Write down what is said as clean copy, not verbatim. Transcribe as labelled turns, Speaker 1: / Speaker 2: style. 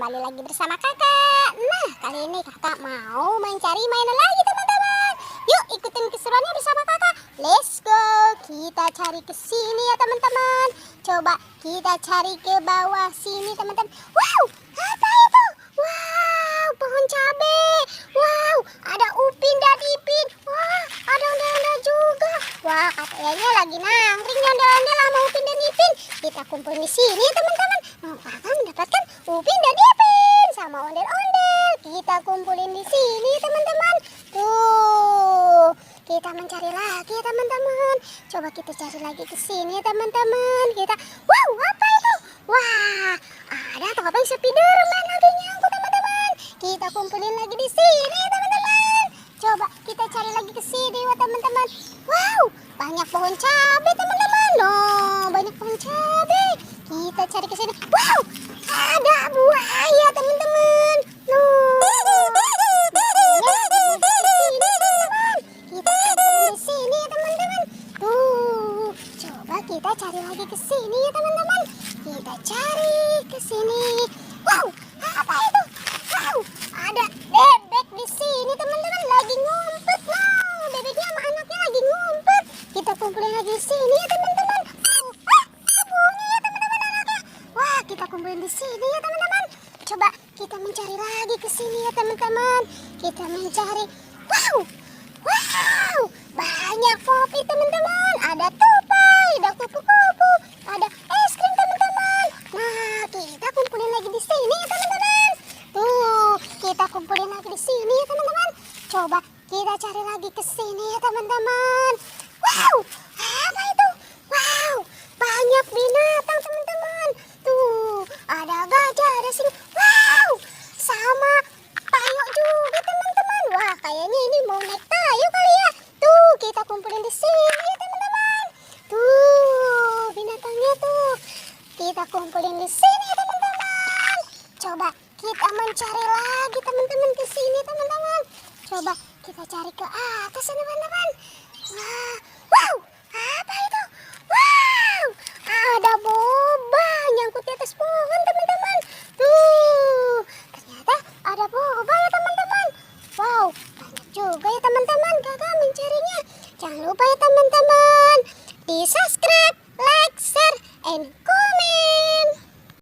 Speaker 1: kembali lagi bersama kakak. Nah, kali ini kakak mau mencari mainan lagi teman-teman. Yuk ikutin keseruannya bersama kakak. Let's go. Kita cari ke sini ya teman-teman. Coba kita cari ke bawah sini teman-teman. Wow, apa itu? Wow, pohon cabe. Wow, ada upin dan ipin. Wah, ada ondel-ondel juga. Wah, kayaknya lagi nangkring ondel-ondel sama upin dan ipin. Kita kumpul di sini ya teman-teman. Mau kakak mendapatkan upin dan ipin sama ondel-ondel. Kita kumpulin di sini teman-teman. Tuh, kita mencari lagi ya teman-teman. Coba kita cari lagi ke sini ya teman-teman. Wow, apa itu? Wah, ada topeng Spiderman lagi nyangkut teman-teman. Kita kumpulin lagi di sini ya teman-teman. Coba kita cari lagi ke sini ya teman-teman. Wow, banyak pohon cabe teman-teman. Loh, banyak pohon cabe. Kita cari ke sini. Wow, ada buaya teman-teman. Loh, kita cari di sini ya teman-teman. Tuh, coba kita cari lagi ke sini ya teman-teman. Kita cari ke sini. Wow, apa itu? Wow, ada bebek di sini teman-teman lagi ngumpet. Wow, bebeknya sama anaknya lagi ngumpet. Kita kumpulin lagi di sini ya teman-teman. Bunyi ya teman-teman anaknya. Wah, kita kumpulin di sini ya teman-teman. Coba kita mencari lagi ke sini ya teman-teman. Kita mencari. Wow, wow, banyak kopi teman-teman. Ada tupai, ada kupu-kupu, ada es krim teman-teman. Nah, kita kumpulin lagi di sini ya teman-teman. Tuh, kita kumpulin lagi di sini ya teman-teman. Coba kita cari lagi ke sini ya teman-teman. Wow, apa itu? Wow, banyak binatang teman-teman. Tuh, ada gajah, ada singa. Wow, sama tayo juga teman-teman. Wah, kayaknya ini mau naik tayo kali ya. Tuh, kita kumpulin di sini ya teman-teman. Tuh, binatangnya tuh. Kita kumpulin di sini ya teman-teman. Coba kita mencari lagi teman-teman ke sini teman-teman. Coba kita cari ke atas ya teman-teman. Wah, wow, apa itu? Wow, ada boba nyangkut di atas pohon teman-teman. Tuh, ternyata ada boba ya teman-teman. Wow, banyak juga ya teman-teman kakak mencarinya. Jangan lupa ya teman-teman di subscribe, like, share, and